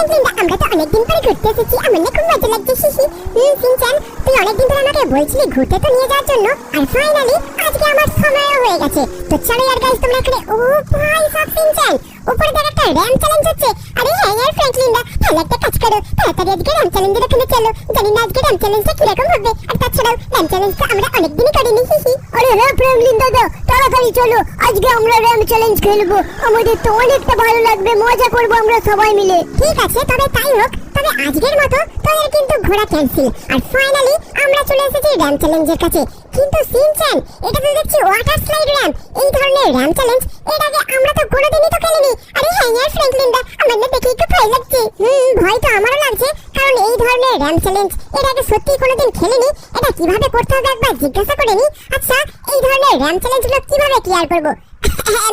Franklin আমরা তো অনেকদিন পরে ঘুরতে এসেছি, আমার না খুব মজা লাগছে। সিনচান তুই অনেকদিন ধরে আমাকে বলছিলি ঘুরতে তো নিয়ে যাওয়ার জন্য, আর ফাইনালি আজকে আমার সময়ও হয়ে গেছে। তো চলো ইয়ার গাইস তোমরা এখানে, ও ভাই সব সিনচান উপরে দেখ একটা র্যাম চ্যালেঞ্জ হচ্ছে। আরে হ্যাঁ ইয়ার ফ্র্যাঙ্কলিন তাহলে একটা কাজ করো, তাড়াতাড়ি আজকে র্যাম চ্যালেঞ্জের ওখানে চলো। জানি না আজকে র্যাম চ্যালেঞ্জটা কিরকম হবে, আর তাছাড়াও র্যাম চ্যালেঞ্জটা আমরা অনেকদিনই করিনি। আরে হ্যাঁ ফ্র্যাঙ্কলিন দাদা তাড়াতাড়ি চলো, আজকে আমরা র্যাম চ্যালেঞ্জ খেলবো, আমাদের তো অনেকটা ভালো লাগবে, মজা করবো আমরা সবাই মিলে। ঠিক আছে তবে তাই হোক, তবে আজকের মতো তোদের কিন্তু ঘোরা ক্যান্সেল। আর ফাইনালি আমরা চলে এসেছি র্যাম চ্যালেঞ্জের কাছে। কিন্তু সিনচান এটা তো দেখছি ওয়াটার স্লাইড র্যাম, এই ধরনের র্যাম চ্যালেঞ্জ এর আগে আমরা তো কোনোদিনই তো খেলিনি। আরে হ্যাঁ ইয়ার ফ্র্যাঙ্কলিন আমার না দেখে একটু ভয় লাগছে। ভয় তো আমারও লাগছে, কারণ এই ধরনের র্যাম চ্যালেঞ্জ এর আগে সত্যি কোনোদিন খেলিনি। এটা কিভাবে করতে হবে একবার জিজ্ঞাসা করে নি। আচ্ছা এই ধরনের র্যাম চ্যালেঞ্জগুলো কিভাবে ক্লিয়ার করবো?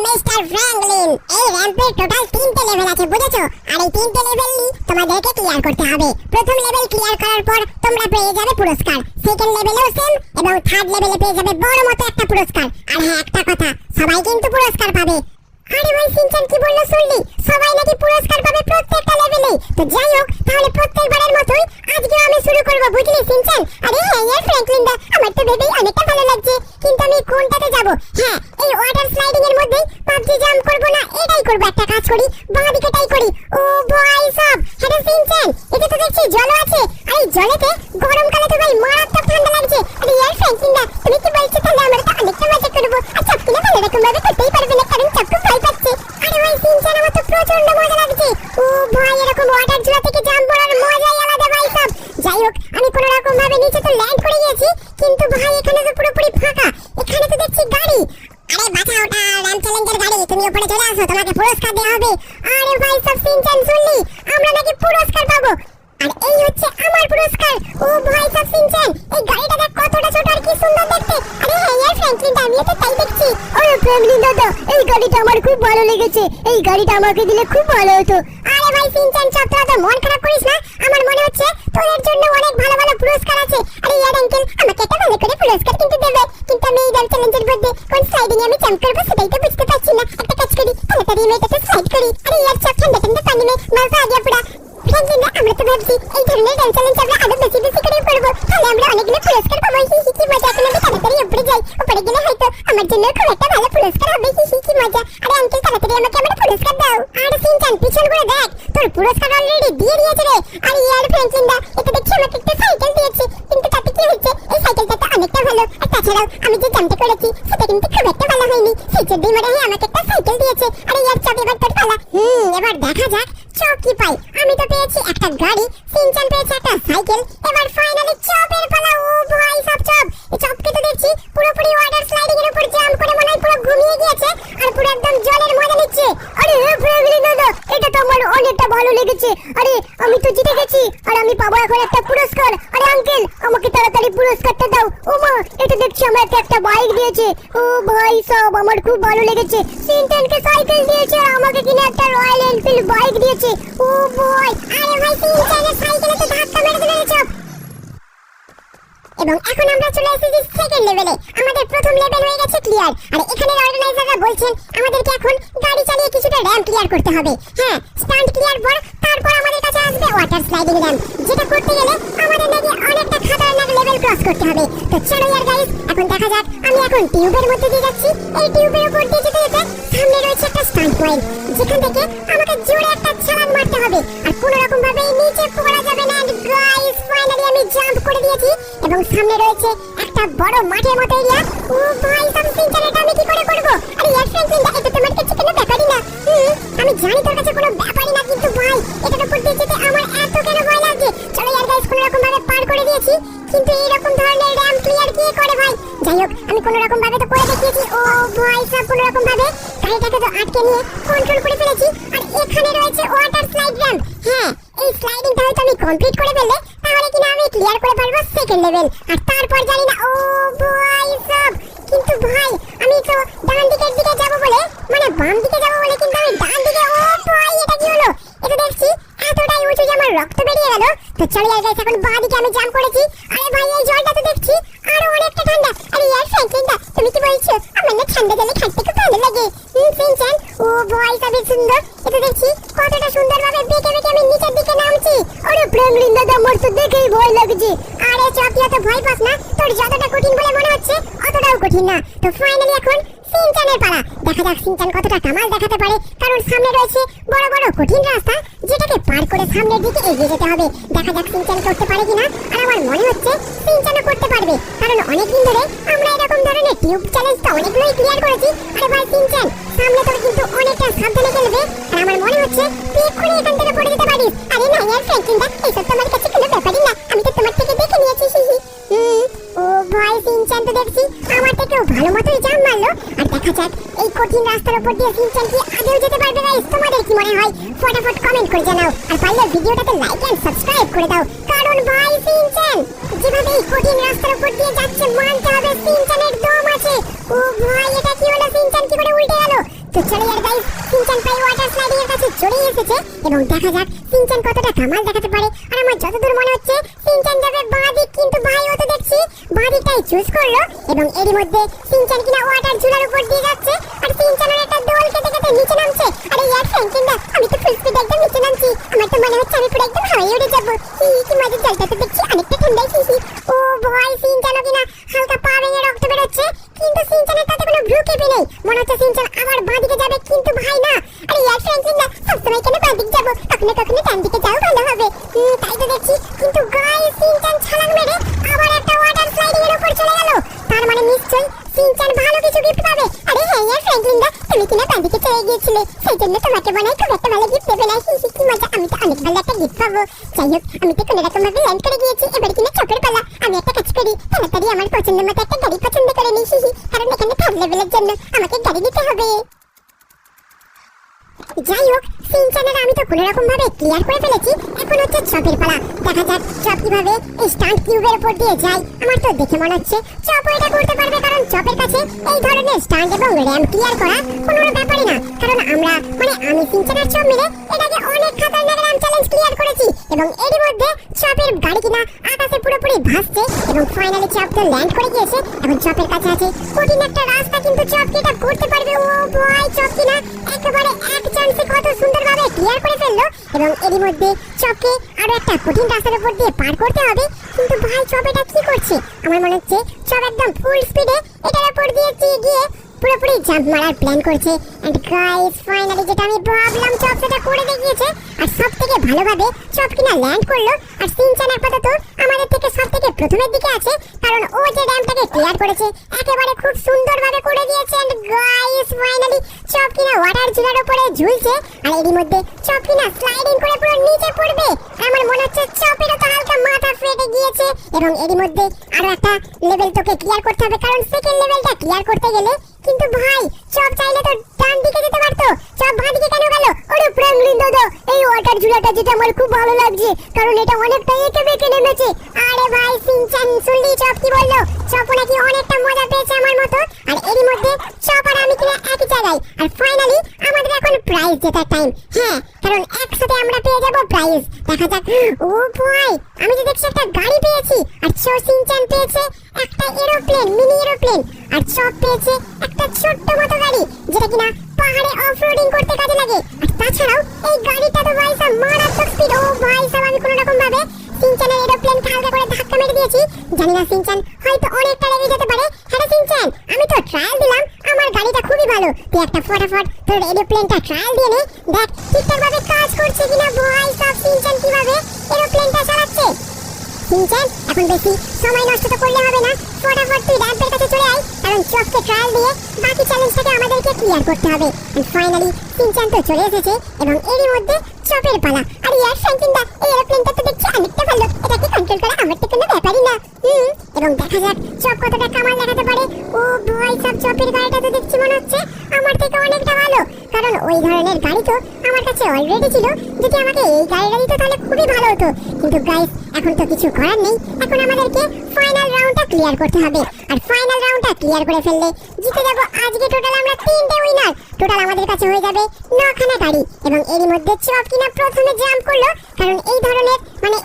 মিস্টার ফ্র্যাঙ্কলিন এই র্যাম্পের টোটাল 3টে লেভেল আছে, বুঝেছো? আর এই 3টে লেভেলই তোমাদেরকে ক্লিয়ার করতে হবে। প্রথম লেভেল ক্লিয়ার করার পর তোমরা পেয়ে যাবে পুরস্কার, সেকেন্ড লেভেলেও সেম, এবং থার্ড লেভেলে পেয়ে যাবে বড় মতো একটা পুরস্কার। আর হ্যাঁ একটা কথা, সবাই কিন্তু পুরস্কার পাবে। আরে ভাই সিনচান কি বললো শুনলি? সবাই নাকি পুরস্কার পাবে প্রত্যেকটা লেভেলেই। তো যাই হোক তাহলে প্রত্যেকবারের মতোই আজকেও আমি শুরু করব, বুঝলি সিনচান? আরে হ্যাঁ ইয়ার ফ্র্যাঙ্কলিন আমার তো ভেবেই অনেকটা ভালো লাগছে, কিন্তু আমি কোনটাতে যাব? হ্যাঁ এই ওয়াটার স্লাইডিং এর মধ্যেই পাবজি জাম্প করব না, এটাই করব। একটা কাজ করি, বাঁ দিকেটাই করি। ও ভাই সব হ্যাঁ সিনচান এটা তো দেখছি জল আছে, আর এই জলেতে গরমকালে তো ভাই মারাত্মক ঠান্ডা লাগছে। আরে ইয়ার ফ্র্যাঙ্কলিন তুমি কি বলছো? তাহলে আমরা তো অনেকটা মজা করব। আর চাপকিনা ভালো রকম ভাবে করতেই পারবে না, কারণ চাপকু ভয় পাচ্ছে। আরে ভাই সিনচান আমার তো প্রচন্ড মজা লাগছে। ও ভাই এরকম ওয়াটার ঝুলা থেকে জাম্প করার মজাই আলাদা ভাই সব। যাই হোক আমি কোনো রকম ভাবে নিচে তো ল্যান্ড করে গেছি, কিন্তু ভাই এখানে তো পুরোপুরি ফাঁকা, এখানে তো দেখছি গাড়ি। আরে বাঁচা, ওটা র্যাম চ্যালেঞ্জের গাড়ি, তুমি উপরে চলে আসো, তোমাকে পুরস্কার দেওয়া হবে। আরে ভাই সব সিনচান শুনলি আমরা নাকি পুরস্কার পাবো, আর এই হচ্ছে আমার পুরস্কার। ও ভাই সব সিনচান এই গাড়িটা দেখ কতটা ছোট আর কি সুন্দর দেখতে। আরে হ্যাঁ ইয়ার ফ্র্যাঙ্কলিন আমি তো তাই দেখছি। আরে ফ্র্যাঙ্কলিন দাদা এই গাড়িটা আমার খুব ভালো লেগেছে, এই গাড়িটা আমাকে দিলে খুব ভালো হতো। আরে ভাই সিনচান চপ তোরা তো মন খারাপ করিস না, আমার মনে হচ্ছে তোদের জন্য অনেক ভালো ভালো পুরস্কার আছে। আরে ইয়ার আঙ্কেল আমাকে একটা ভালো করে পুরস্কার কিন্তু দেবে, কিন্তু আমি এই র্যাম চ্যালেঞ্জের মধ্যে কোন স্লাইডিং এ আমি জাম্প করবো সেটাই তো বুঝতে পারছি না। একটা কাজ করি, তাড়াতাড়ি আমি এটাতে স্লাইড করি। আরে ইয়ার চপ ঠান্ডা ঠান্ডা পানি মে মজা আ গিয়া পুরা। ফ্র্যাঙ্কলিন আমরা তো ভাবছি এই ধরনের র্যাম চ্যালেঞ্জ আমরা আরো বেশি বেশি করে করবো, তাহলে আমরা অনেকগুলো পুরস্কার পাবো। কি মজা, এখন আমি তাড়াতাড়ি উপরে যাই, উপরে গেলে হয়তো আমার জন্য খুব একটা ভালো পুরস্কার হবে। কি মজা। আরে আঙ্কেল তাড়াতাড়ি আমাকে আমার পুরস্কার দাও। আর সিনচান পিছন করে দেখ, তোর পুরস্কার অলরেডি দিয়ে দিয়েছে রে। আর ইয়ার ফ্র্যাঙ্কলিন এটা দেখছি আমাকে একটা সাইকেল দিয়েছে, কিন্তু তাতে কি হচ্ছে এই সাইকেলটা তো অনেকটা ভালো। আর তাছাড়াও আমি যে জাম্পটা করেছি সেটা কিন্তু খুব একটা ভালো হয়নি, সেই জন্যই মনে হয় আমাকে একটা সাইকেল দিয়েছে। আরে ইয়ার চপ এবার তোর পালা। এবার দেখা যাক চপ কি পাই। আমি তো পেয়েছি একটা গাড়ি, সিনচান পেয়েছে একটা সাইকেল, এবার ফাইনালি চপের পালা। ও ভাই সব চপ, এই চপকে তো দেখছি পুরোপুরি ওয়াটার স্লাইডিং এর উপর জাম্প করে মনে হয় পুরো ঘুমিয়ে গিয়েছে, আর পুরো একদম জলের মজা নিচ্ছে। আরে হ্যাঁ ফ্র্যাঙ্কলিন দাদা এটা তো আমার অনেকটা ভালো লেগেছে। আরে আমি তো জিতে গেছি, আর আমি পাবো এখন একটা পুরস্কার। আরে আঙ্কেল আমাকে তাড়াতাড়ি পুরস্কারটা দাও। ও মা এটা দেখছি আমাকে একটা বাইক দিয়েছে। ও ভাই সব আমার খুব ভালো লেগেছে। সিনচানকে সাইকেল দিয়েছে, আর আমাকে কিনা একটা রয়্যাল এনফিল্ড বাইক দিয়েছে। ও বয়, আরে ভাই সিনচানের সাইকেলে তো ধাক্কা মেরে দিল রে চপ। এবং এখন আমরা চলে এসেছি সেকেন্ড লেভেলে। আমাদের প্রথম লেভেল হয়ে গেছে ক্লিয়ার, আর এখানে অর্গানাইজাররা বলছেন আমাদেরকে এখন গাড়ি চালিয়ে কিছুটা র্যাম্প ক্লিয়ার করতে হবে। হ্যাঁ স্টান্ট ক্লিয়ার পর তারপর আমাদের কাছে আসবে ওয়াটার স্লাইডিং র্যাম্প, যেটা করতে গেলে আমাদের নাকি অনেকটা খাতারনাক লেভেল ক্রস করতে হবে। তো চলো ইয়ার গাইস এখন দেখা যাক। আমি এখন টিউবের মধ্যে দিয়ে যাচ্ছি, এই টিউবের উপর দিয়ে যেতে যেতে সামনে রয়েছে একটা স্টান্ট পয়েন্ট, যেখান থেকে আমাকে জোরে একটা ছালাং মারতে হবে, আর কোনো রকম ভাবে নিচে পড়া যাবে না। এন্ড গাইস ফাইনালি আমি জাম্প করে দিয়েছি, এবং সামনে রয়েছে একটা বড় মাঠের মতো এরিয়া। ও ভাই সব সিনচান এটা আমি কি করে করব? আরে ইয়ার ফ্র্যাঙ্কলিন এটা তোমার কাছে কোনো ব্যাপারই না। আমি জানি তোর কাছে কোনো ব্যাপারই না, কিন্তু ভাই এটার উপর দিয়ে যেতে আমার এত কেন ভয় লাগে। চলো ইয়ার গাইস কোনো রকম ভাবে পার করে দিয়েছি, কিন্তু এইরকম ধরনের র্যাম্প ক্লিয়ার কি করে ভাই? যাই হোক আমি কোনো রকম ভাবে তো করে দেখিয়েছি। ও ভাই সব কোনো রকম ভাবে গাড়িটাকে তো আটকে নিয়ে কন্ট্রোল করে ফেলেছি, আর এখানে রয়েছে ওয়াটার স্লাইড র্যাম্প। হ্যাঁ এই স্লাইডিংটা হয়তো আমি কমপ্লিট করে ফেললে তাহলে কিনা আমি ক্লিয়ার করে পারবো সেকেন্ড লেভেল, আর তারপর জানি না। ও ভাই সব, কিন্তু ভাই আমি তো ডান দিকের দিকে যাব বলে, মানে বাম দিকে যাব বলে, কিন্তু আমি ডান দিকে। ও ভাই এটা কি হলো? এটা দেখছি এতটাই উঁচু যে আমার রক্ত বেরিয়ে গেল। তো চলো ইয়ার গাইস এখন বাঁ দিকে আমি জাম্প করেছি। আরে ভাই এই জলটা তো দেখছি আরো অনেকটা ঠান্ডা। আরে ইয়ার ফ্র্যাঙ্কলিন তুমি কি বলছো? আমার না ঠান্ডা জলে খাটতে খুব ভালো লাগে। সিনচান ও ভাই সব সুন্দর, এটা দেখছি কতটা সুন্দরভাবে বেঁকে বেঁকে আমি নিচের দিকে ফ্র্যাঙ্কলিন দাদা আমার তো দেখেই ভয় লাগছে। আরে চপ তুই তো ভয় পাস না, তোর যতটা কঠিন বলে মনে হচ্ছে অতটাও কঠিন না। তো ফাইনালি এখন সিনচানের পালা। দেখা যাক সিনচান কতটা কামাল দেখাতে পারে, কারণ সামনে রয়েছে বড় বড় কঠিন রাস্তা যেটাকে পার করে সামনের দিকে এগিয়ে যেতে হবে। দেখা যাক সিনচান করতে পারে কিনা। আর আমার মনে হচ্ছে সিনচানও করতে পারবে, কারণ অনেকদিন ধরে আমরা এরকম ধরনের টিউব চ্যালেঞ্জ তো অনেকগুলোই ক্লিয়ার করেছি। আরে ভাই সিনচান, সামনে তোর কিন্তু অনেকটা সাবধানে খেলবে, আর আমার মনে হচ্ছে তুই এক্ষুনি এখান থেকে পড়ে যেতে পারিস। আরে না ইয়ার ফ্র্যাঙ্কলিন দা, এইসব তোমার কাছে কোনো ব্যাপারই না, আমি তো তোমার থেকে দেখে নিয়েছি। ও ভাই সিনচান তো দেখছি আমার থেকেও ভালো মতোই জাম্প মারলো। আর দেখা যাক এই কঠিন রাস্তার উপর দিয়ে সিনচান কি আদৌ যেতে পারবে গাইস? তোমাদের কি মনে হয়? ফটাফট কমেন্ট করে জানাও, আর পারলে ভিডিওটাতে লাইক এন্ড সাবস্ক্রাইব করে দাও, কারণ ভাই সিনচান যেভাবে এই কঠিন রাস্তার উপর দিয়ে যাচ্ছে মানতে হবে সিনচানের দম আছে। ও ভাই এটা কি হলো? সিনচান কি করে উল্টে গেল? তো চলো ইয়ার গাইস, সিনচান প্রায় ওয়াটার স্লাইডিং এর কাছে চলে এসেছে এবং দেখা যাক সিনচান কতটা কামাল দেখাতে পারে। আর আমার যতদূর মনে হচ্ছে সিনচান যাবে বাঁ দিক, কিন্তু ভাই ও তো দেখছি বাঁ দিকটাই চুজ করলো এবং এরই মধ্যে সিনচান কিনা ওয়াটার ঝুলার উপর দিয়ে যাচ্ছে আর সিনচানের একটা দোল কেটে কেটে নিচে নামছে। আরে ইয়ার ফ্র্যাঙ্কলিন দা, আমি তো ফুল স্পিড একদম নিচে নামছি, আমার তো মনে হচ্ছে আমি পুরো একদম হাওয়ায় উড়ে যাবো। কি মজার, জলটা তো দেখছি অনেকটা ঠান্ডাই। ও ভাই সিনচানও কিনা হালকা পা ভেঙে রক্ত বেরোচ্ছে, কিন্তু সিনচানের তাতে কোনো ভ্রু কেঁপে নেই। মনে হচ্ছে সিনচান আবার বাঁ দিকে যাবে, কিন্তু ভাই না। আরে ইয়ার ফ্র্যাঙ্কলিন দা, সবসময় কেন বাঁ দিকে যাবো? কখনো কখনো ডান দিকে যাও, ভালো হবে। তাই তো দেখছি, কিন্তু গাইস সিনচান ছলাং মেরে আবার একটা ওয়াটার স্লাইডিং এর উপর চলে গেল। তার মানে নিশ্চয়ই সিনচান ভালো কিছু গিফট পাবে। আরে হ্যাঁ ইয়ার ফ্র্যাঙ্কলিন দা, তুমি কিনা বাঁ দিকে চলে গিয়েছিলে, সেই জন্য তোমাকে মনে হয় খুব একটা ভালো গিফট দেবে না। কি মজা, আমি তো অনেক ভালো একটা গিফট পাবো। যাই হোক, আমি তো কোনো রকম ভাবে ল্যান্ড করে গিয়েছি, এবার কিনা চপের পালা। আমি একটা কাজ করি, তাড়াতাড়ি আমার পছন্দ মতো একটা গাড়ি পছন্দ করে নিই, কারণ এখানে থার্ড লেভেলের জন্য আমাকে গাড়ি নিতে হবে। যাই হোক, সিনচানের আমি তো কোনো রকম ভাবে ক্লিয়ার করে ফেলেছি, এখন হচ্ছে চপের পালা। দেখা যাক চপ কিভাবে এই স্টান্ট কিউবের উপর দিয়ে যায়। আমার তো দেখে মনে হচ্ছে চপ এটা করতে পারবে, কারণ চপের কাছে এই ধরনের স্টান্ট এবং র্যাম্প ক্লিয়ার করা কোনো ব্যাপারই না। কারণ আমরা আমি সিনচানের চপ মিলে এটাকে অনেক খাতারনাক র্যাম্প চ্যালেঞ্জ ক্লিয়ার করেছি এবং এরই মধ্যে চপের গাড়ি কিনা আকাশে পুরোপুরি ভাসছে এবং ফাইনালি চপ তো ল্যান্ড করে গিয়েছে। এবং চপের কাছে আছে কঠিন একটা রাস্তা, কিন্তু চপ কি এটা করতে পারবে? ও ভাই চপ কিনা একেবারে এক চান্সে কত সুন্দরভাবে ক্লিয়ার করে ফেললো এবং এরই মধ্যে চপকে আরো একটা কঠিন রাস্তার উপর দিয়ে পার করতে হবে। কিন্তু ভাই চপ এটা কি করছে? আমার মনে হচ্ছে চপ একদম ফুল স্পিডে এটার উপর দিয়ে গিয়ে পুরোপুরি জাম্প মারার প্ল্যান করছে। এন্ড গাইস ফাইনালি যেটা আমি ভাবলাম চপ সেটা করে দেখিয়েছে, আর সব থেকে ভালোভাবে চপ কিনা ল্যান্ড করলো। আর সিনচান আপাতত আমাদের থেকে সব থেকে প্রথমের দিকে আছে, কারণ ও যে র্যাম্পটাকে ক্লিয়ার করেছে একেবারে খুব সুন্দরভাবে করে দিয়েছে। এন্ড গাইস ফাইনালি চপ কিনা ওয়াটার ঝুলার উপরে ঝুলছে, আর এরই মধ্যে চপ কিনা স্লাইডিং করে পুরো নিচে পড়বে। আমার মনে হচ্ছে চপেরও তো হালকা মাথা ফেটে গিয়েছে এবং এরই মধ্যে আরো একটা লেভেল তোকে ক্লিয়ার করতে হবে, কারণ সেকেন্ড লেভেলটা ক্লিয়ার করতে গেলে কিন্তু ভাই চপ চাইলে তো ডান দিকে যেতে পারতো, চপ বাঁ দিকে কেন গেল? আরে ফ্র্যাঙ্কলিন দাদা, এই ওয়াটার ঝুলাটা যেটা আমার খুব ভালো লাগছে, কারণ এটা অনেকটা এঁকে বেঁকে নেমেছে। আরে ভাই সিনচান শুনলি চপ কি বললো? চপ নাকি অনেকটা মজা পেয়েছে আমার মতো। আর এরই মধ্যে চপ আর আমি কিনা একই জায়গায়। আর ফাইনালি আমাদের এখন প্রাইজ জেতার টাইম। হ্যাঁ, কারণ একসাথে আমরা পেয়ে যাবো প্রাইজ। দেখা যাক। ও ভাই, আমি তো দেখছি একটা গাড়ি পেয়েছি, আর সিনচান পেয়েছে একটা এরোপ্লেন, মিনি এরোপ্লেন, আর চপ পেয়েছে একটা ছোট্ট মতো গাড়ি যেটা কিনা পাহাড়ে অফরোডিং করতে কাজে লাগে। আর তাছাড়াও এই গাড়িটা তো ভাই সাহেব মারাত্মক স্পিড। ও ভাই সাহেব, আমি কোনো রকম ভাবে সিনচানের এরোপ্লেনকে হালকা করে ধাক্কা মেরে দিয়েছি। জানি না সিনচান হয়তো অনেকটা লেগে যেতে পারে। হ্যাঁ সিনচান, আমি তো ট্রায়াল দিলাম, আমার গাড়িটা খুবই ভালো। তুই একটা ফটাফট তোর এরোপ্লেনটা ট্রায়াল দিয়ে নে, দেখ ঠিকঠাক ভাবে কাজ করছে কিনা। ভাই সাহেব সিনচান কিভাবে এরোপ্লেনটা চালাচ্ছে। সিনচান এখন বেশি সময় নষ্ট তো করলে হবে না, ফটাফট তুই র্যাম্পের কাছে চলে আয়, কারণ চপকে ট্রায়াল দিয়ে বাকি চ্যালেঞ্জটাকে আমাদেরকে ক্লিয়ার করতে হবে। এন্ড ফাইনালি সিনচান তো চলে এসেছে এবং এরই মধ্যে চপের পালা। আর ইয়ার ফ্র্যাঙ্কলিন দা, এই এরোপ্লেনটা তো দেখছি অনেকটা ভালো, এটাকে কন্ট্রোল করা আমার তো কোনো ব্যাপারই না। এবং দেখা যাক চপ কতটা কামাল দেখাতে পারে। ও ভাই সব চপের গাড়িটা তো দেখছি মনে হচ্ছে আমার থেকে অনেকটা ভালো, কারণ ওই ধরনের গাড়ি তো আমার কাছে অলরেডি ছিল। যদি আমাকে এই গাড়িটা দিত তাহলে খুবই ভালো হতো, কিন্তু গাইস এখন তো কিছু করার নেই। এখন আমাদেরকে ফাইনাল রাউন্ডটা ক্লিয়ার করতে হবে, আর ফাইনাল রাউন্ডটা ক্লিয়ার করে ফেললে জিতে যাবো। আজকে টোটাল আমরা 3টে উইনার, টোটাল আমাদের কাছে হয়ে যাবে 9খানা গাড়ি। এবং এরই মধ্যে চপ কিনা প্রথমে জাম্প করলো, কারণ এই ধরনের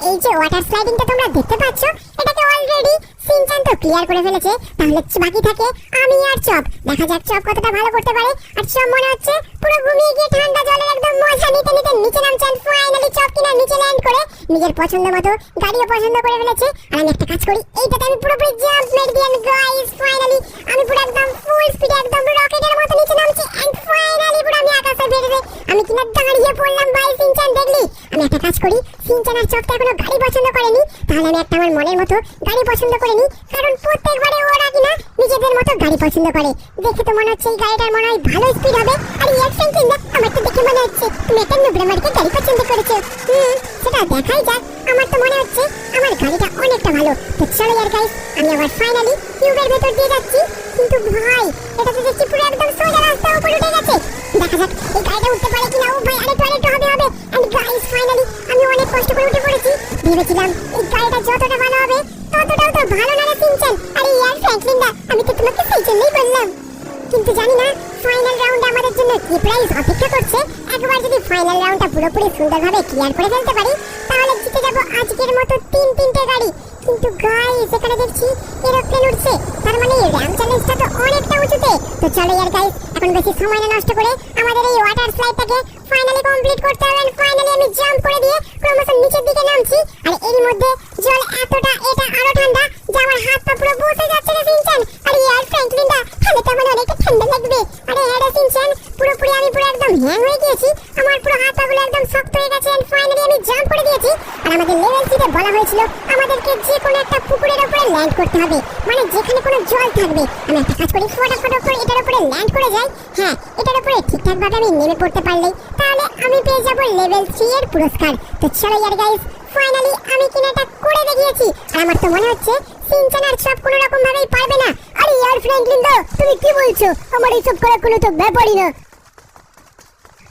এই যে ওয়াটার স্লাইডিংটা তোমরা দেখতে পাচ্ছ, এটাকে অলরেডি সিনচান তো ক্লিয়ার করে ফেলেছে, তাহলে বাকি থাকে আমি আর চপ। দেখা যাক চপ কতটা ভালো করতে পারে। আর চপ মনে হচ্ছে পুরো ঘুমিয়ে গিয়ে ঠান্ডা জলের একদম মজা নিতে নিতে নিচে নামছেন। ফাইনালি চপ কিনা নিচে ল্যান্ড করে নিজের পছন্দ মতো গাড়িও পছন্দ করে ফেলেছে। আর আমি একটা কাজ করি, এইটাতে আমি পুরোপুরি জাম্প মেরে দিই। এন্ড গাইস ফাইনালি আমি পুরো একদম ফুল স্পিডে একদম রকেটের মতো নিচে নামছি। এন্ড ফাইনালি পুরো আমি আকাশে বেরিয়ে আমি কিনা দাঁড়িয়ে পড়লাম। ভাই সিনচান দেখলি, আমি একটা কাজ করি, সিনচান আর চপ তো এখনো গাড়ি পছন্দ করেনি, তাহলে আমি একটা আমার মনের মতো গাড়ি পছন্দ করে নিই। কারণ প্রত্যেকবারে ওরা কিনা নিজেদের মতো গাড়ি পছন্দ করে। দেখে তো মনে হচ্ছে এই গাড়িটার মনে হয় ভালো স্পিড হবে। আর ইয়ার ফ্র্যাঙ্কলিন দা, আমার তো দেখে মনে হচ্ছে তুমি একটা নুবড়ে মার্কে গাড়ি পছন্দ করেছো। সেটা দেখাই যাক। আমার তো মনে হচ্ছে আমার গাড়িটা অনেকটা ভালো। তো চলো ইয়ার গাইস, আমি আবার ফাইনালি টিউবের ভেতর দিয়ে যাচ্ছি। কিন্তু ভাই এটা তো দেখছি পুরো একদম সোজা রাস্তা উপরে উঠে গেছে। দেখা যাক এই গাড়িটা উঠতে পারে কিনা। ও ভাই আরেকটু হবে। এন্ড গাইস ফাইনালি আমি অনেক কষ্ট করে উঠে পড়েছি। ভেবেছিলাম এই গাড়িটা যতটা ভালো হবে ততটাও তো ভালো না রে সিনচান। আরে ইয়ার ফ্র্যাঙ্কলিন দা, আমি তো তোমাকে সেই জন্যই বললাম। কিন্তু জানি না ফাইনাল রাউন্ডে আমাদের জন্য কি প্রাইজ অপেক্ষা করছে। একবার যদি ফাইনাল রাউন্ডটা পুরোপুরি সুন্দরভাবে ক্লিয়ার করে ফেলতে পারি, তাহলে জিতে যাব আজকের মতো তিনটে গাড়ি। কিন্তু গাইস এখানে দেখছি এরোপ্লেন উঠছে, তার মানে এই র্যাম চ্যালেঞ্জটা তো অনেকটা উঁচুতে। তো চলো ইয়ার গাইস, এখন বেশি সময় না নষ্ট করে আমাদের এই ওয়াটার স্লাইডটাকে ফাইনালি কমপ্লিট করতে হবে। ফাইনালি আমি জাম্প করে দিয়ে ক্রমশ নিচের দিকে নামছি। আর এর মধ্যে জল এতটা এটা আরো ঠান্ডা যে আমার হাত পা পুরো বসে যাচ্ছে রে সিনচান। আর ইয়ার ফ্র্যাঙ্কলিন দা, তাহলে তো আমার অনেকটা ঠান্ডা লাগবে। আরে হ্যাঁ রে সিনচান, পুরোপুরি আমি পুরো একদম হ্যাং হয়ে গিয়েছি। আমার পুরো হাত পাগুলো একদম শক্ত হয়ে গেছে। এন্ড ফাইনালি আমি জাম্প করে দিয়েছি। আর আমাদের লেভেল 3 তে বলা হয়েছিল আমাদেরকে যে কোনো একটা পুকুরের উপরে ল্যান্ড করতে হবে, মানে যেখানে কোনো জল থাকবে। আমি একটা কাজ করি, ফটাফট এটার উপরে ল্যান্ড করে যাই। হ্যাঁ, এটার উপরে ঠিকঠাক ভাবে আমি নেমে পড়তে পারলেই তাহলে আমি পেয়ে যাব লেভেল 3 এর পুরস্কার। তো চলো ইয়ার গাইস, ফাইনালি আমি কিনা এটা করে দেখিয়েছি। আর আমার তো মনে হচ্ছে সিনচান আর সব কোনো রকম ভাবেই পারবে না। আরে ইয়ার ফ্র্যাঙ্কলিন দা, তুমি কি বলছো? আমার এইসব করার কোনো তো ব্যাপারই না।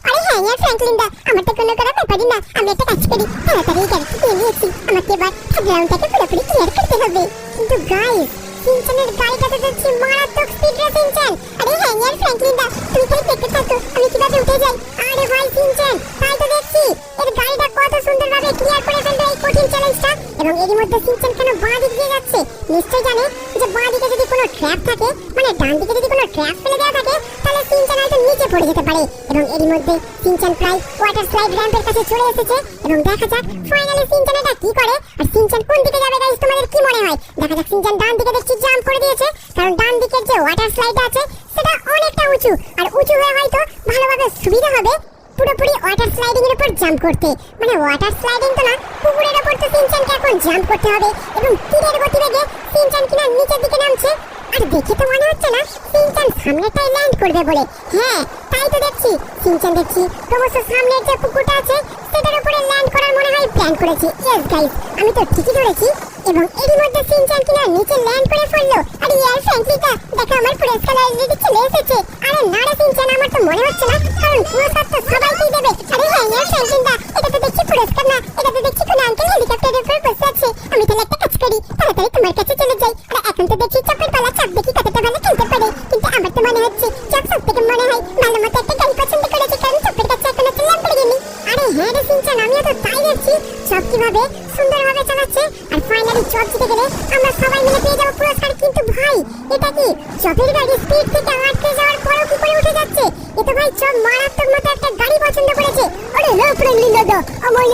আরে হ্যাঁ ইয়ার ফ্র্যাঙ্কলিন দা, আমার তো কোনো করার ব্যাপারই না। আমি একটা কাজ করি, তাড়াতাড়ি গাড়িটা নিয়ে নিয়েছি। আমাকে এবার থার্ড রাউন্ডটাকে পুরোপুরি ক্লিয়ার করতে হবে। কিন্তু গাইস সিনচানের গাড়িটা তো দেখছি মারাত্মক স্পিড রে সিনচান। আরে হ্যাঁ ইয়ার ফ্র্যাঙ্কলিন দা, তুমি খালি দেখতে থাকো আমি কিভাবে উঠে যাই। আরে ভাই সিনচান, তাই তো দেখছি এর গাড়িটা কত সুন্দরভাবে ক্লিয়ার করে ফেলবে এই কঠিন চ্যালেঞ্জটা। এবং এরই মধ্যে সিনচান কেন বাঁ দিক দিয়ে যাচ্ছে? নিশ্চয় জানে যে বাঁ দিকে যদি কোনো ট্র্যাপ থাকে, মানে ডান দিকে যদি কোনো ট্র্যাপ ফেলে দেওয়া থাকে, তাহলে সিনচান হয়তো নিচে পড়ে যেতে পারে। এবং এরই মধ্যে সিনচান প্রায় ওয়াটার স্লাইড র্যাম্পের কাছে চলে এসেছে। এবং দেখা যাক ফাইনালি সিনচান এটা কি করে। আর সিনচান কোন দিকে যাবে গাইস, তোমাদের কি মনে হয়? দেখা যাক সিনচান ডান দিকে দেখছি জাম্প করে দিয়েছে, কারণ ডান দিকের যে ওয়াটার স্লাইড আছে সেটা অনেকটা উঁচু। আর উঁচু হয়ে হয়তো ভালোভাবে সুবিধা হবে পুরোপুরি ওয়াটার স্লাইডিং এর উপর জাম্প করতে। মানে ওয়াটার স্লাইডিং তো না, পুকুরের উপর তো সিনচানকে এখন জাম্প করতে হবে। এবং তীরের গতিবেগে সিনচান কিনা নিচের দিকে নামছে। আর দেখে তো মনে হচ্ছে না সিনচান সামনেটাই ল্যান্ড করবে বলে। হ্যাঁ তাই তো দেখছি, সিনচান দেখছি ক্রমশ সামনের যে পুকুরটা আছে সেটার উপরে ল্যান্ড করার মনে হয় প্ল্যান করেছি। ইয়েস গাইস, আমি তো ঠিকই ধরেছি। এবং এরই মধ্যে সিনচান কিনা নিচে ল্যান্ড করে পড়লো। আরে ইয়ার ফ্র্যাঙ্কলিন দা, দেখো আমার পুরস্কার অলরেডি চলে এসেছে। আরে না রে সিনচান, আমার তো মনে হচ্ছে না, কারণ পুরস্কার তো সবাইকেই দেবে। আরে হ্যাঁ ইয়ার ফ্র্যাঙ্কলিন দা, এটা তো দেখছি পুরস্কার না, এটা তো দেখছি কোন আঙ্কেল হেলিকপ্টারের উপর বসে আছে। আমি তাহলে একটা কাজ করি, তাড়াতাড়ি তোমার কাছে চলে যাই। আর এখন তো দেখছি চপের পালা, চপ দেখি কতটা ভালো খেলতে পারে। কিন্তু আমার তো মনে হচ্ছে চপ সব থেকে মনে হয় ভালো মতো একটা গাড়ি পছন্দ করেছে, কারণ চপের কাছে এখন একটা ল্যাম্বরগিনি। আরে হ্যাঁ রে সিনচান, আমিও তো তাই দেখছি চপ কিভাবে সুন্দরভাবে চালাচ্ছে। আর ফাইনালি চপ জিতে গেলে আমরা সবাই মিলে পেয়ে যাবো পুরস্কার। কিন্তু ভাই এটা কি চপের গাড়ি স্পিড থেকে আটকে যাওয়ার পরেও কি করে উঠে যাচ্ছে? এটা ভাই চপ মারাত্মক মতো একটা গাড়ি পছন্দ করেছে। আরে না ফ্র্যাঙ্কলিন দাদা,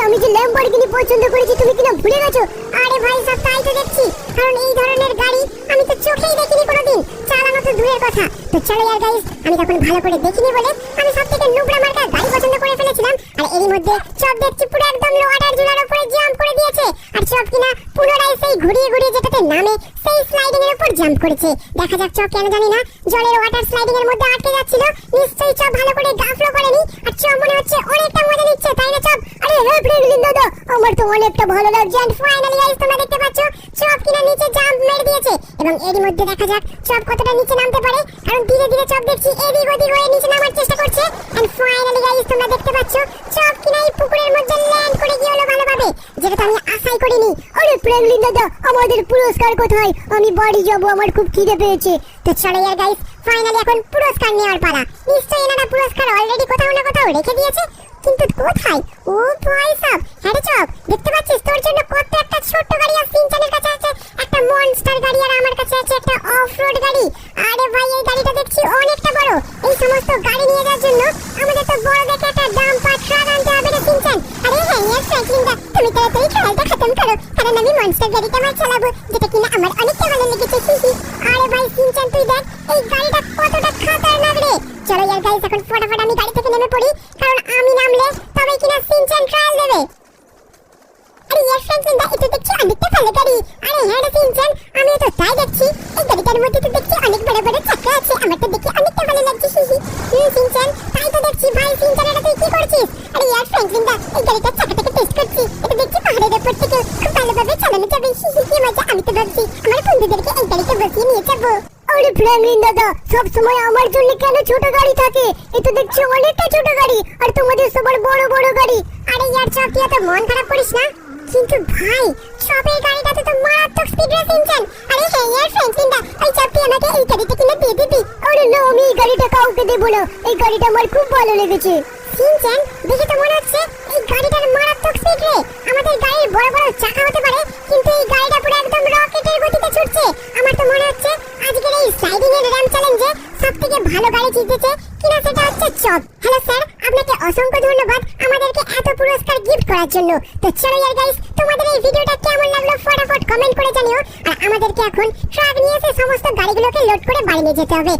আমি যে ল্যাম্বরগিনি পছন্দ করেছি তুমি কিনা ভুলে গেছো? আরে ভাই সব তাই তো দেখছি, কারণ এই ধরনের গাড়ি আমি তো চোখেই দেখিনি কোনোদিন, চালানো তো দূরের কথা। তো চলো ইয়ার গাইস, আমি তখন ভালো করে দেখিনি বলে আমি সব থেকে নুবড়া মার্কা গাড়ি পছন্দ করে ফেলেছিলাম। আর এরই মধ্যে চপ দেখছি পুরো একদম ওয়াটার ঝুলার উপরে জাম্প করে দিয়েছে। আর চপ কিনা পুনরায় সেই ঘুরিয়ে ঘুরিয়ে যেটাতে নামে সেই স্লাইডিং এর উপর জাম্প করেছে। দেখা যাক চপ কেন জানি না জলের ওয়াটার স্লাইডিং এর মধ্যে আটকে যাচ্ছিল। নিশ্চয়ই চপ ভালো করে গাফলো করেনি। আর চপ মনে হচ্ছে অনেকটা মজা নিচ্ছে, তাই না চপ? আরে হ্যাঁ ফ্র্যাঙ্কলিন দাদা, আমার তো অনেকটা ভালো লাগছে। এন্ড ফাইনালি গাইস, তোমরা দেখতে পাচ্ছ চপ কিনা নিচে জাম্প মেরে দিয়েছে। এবং এরই মধ্যে দেখা যাক চপ কতটা নিচে নামতে পারে, কারণ ধীরে ধীরে চপ দেখছি এদিক ওদিক হয়ে নিচে নামার চেষ্টা করছে। এন্ড ফাইনালি গাইস, তোমরা দেখতে পাচ্ছ চপ কিনা এই পুকুরের মধ্যে ল্যান্ড করে গিয়ে হলো ভালোভাবে, যেটা তো আমি আশাই করিনি। আরে ফ্র্যাঙ্কলিন দাদা, আমাদের পুরস্কার কোথায়? আমি বাড়ি যাব, আমার খুব খিদে পেয়েছে। তো চলো ইয়ার গাইস, ফাইনালি এখন পুরস্কার নেওয়ার পালা। নিশ্চয়ই এনারা পুরস্কার অলরেডি কোথাও না কোথাও রেখে দিয়েছে, কিন্তু কোথায়? ও ভাই সাব, হ্যাঁ রে চপ, দেখতে পাচ্ছিস তোর জন্য কত একটা ছোট্ট গাড়ি আর সিনচানের কাছে আছে একটা মনস্টার গাড়ি। আর ফ্র্যাঙ্কলিনদা, তুমি তাড়াতাড়ি ট্রায়ালটা খতম করো, কারণ আমি মনস্টার গাড়িটা আমার চালাবো, যেটা কিনা আমার অনেকটা ভালো লেগেছে। আরে ভাই সিনচান, তুই দেখ এই গাড়িটা কতটা খতরনাক রে। চলো ইয়ার গাইস, এখন ফটাফট আমি গাড়ি থেকে নেমে পড়ি, কারণ আমি নামলে তবেই কিনা সিনচান ট্রায়াল দেবে। আরে ইয়ার ফ্র্যাঙ্কলিনদা, এটা দেখছি অনেকটা ভালো গাড়ি। আরে হ্যাঁ রে সিনচান, আমিও তো তাই দেখছি। এই গাড়িটার মধ্যে তো দেখছি অনেক বড় বড় চাকা আছে, আমার তো দেখে অনেকটা ভালো লাগছে। সিনচান, তাই তো দেখছি। ভাই সিনচান, এটা তুই কি করছিস? আরে ইয়ার ফ্র্যাঙ্কলিনদা, এই গাড়িটার চাকাটাকে টেস্ট করছি। এটা দেখছি পাহাড়ের উপর থেকে খুব ভালোভাবে চালানো যাবে। কি মজা। আমি তো ভাবছি আমার বন্ধুদেরকে এই গাড়িতে বসিয়ে নিয়ে যাবো। আরে ফ্র্যাঙ্কলিন দাদা, সব সময় আমার জন্য কেন ছোট গাড়ি থাকে? এটা দেখছি অনেকটা ছোট গাড়ি, আর তোমাদের সবার বড় বড় গাড়ি। আরে ইয়ার চপ, তুই এত মন খারাপ করিস না। কিন্তু ভাই চপের গাড়িটাতে তো মারাত্মক স্পিড রে সিনচান। আরে হ্যাঁ ইয়ার ফ্র্যাঙ্কলিনদা, ওই চপ তুই আমাকে এই গাড়িটা কিনে দিয়ে দিবি। আরে না, আমি এই গাড়িটা কাউকে দেবো না। এই গাড়িটা আমার খুব ভালো লেগেছে। সিনচান, দেখে তো মনে হচ্ছে এই গাড়িটার মারাত্মক স্পিড রে। আমাদের গাড়ির বড় বড় চাকা হতে পারে, কিন্তু এই গাড়িটা পুরো একদম রকেটের গতিতে ছুটছে। আমার তো মনে হচ্ছে আজকের এই স্লাইডিং এর র্যাম চ্যালেঞ্জে সবথেকে ভালো গাড়ি জিতেছে কিনা সেটা হচ্ছে চপ। হ্যালো স্যার, আপনাকে অসংখ্য ধন্যবাদ আমাদেরকে এত পুরস্কার গিফট করার জন্য। তো চলো ইয়ার গাইস, তোমাদের এই ভিডিওটা কেমন লাগলো ফটাফট কমেন্ট করে জানিও। আর আমাদেরকে এখন ট্রাক নিয়ে এসে সমস্ত গাড়িগুলোকে লোড করে বাড়ি নিয়ে যেতে হবে।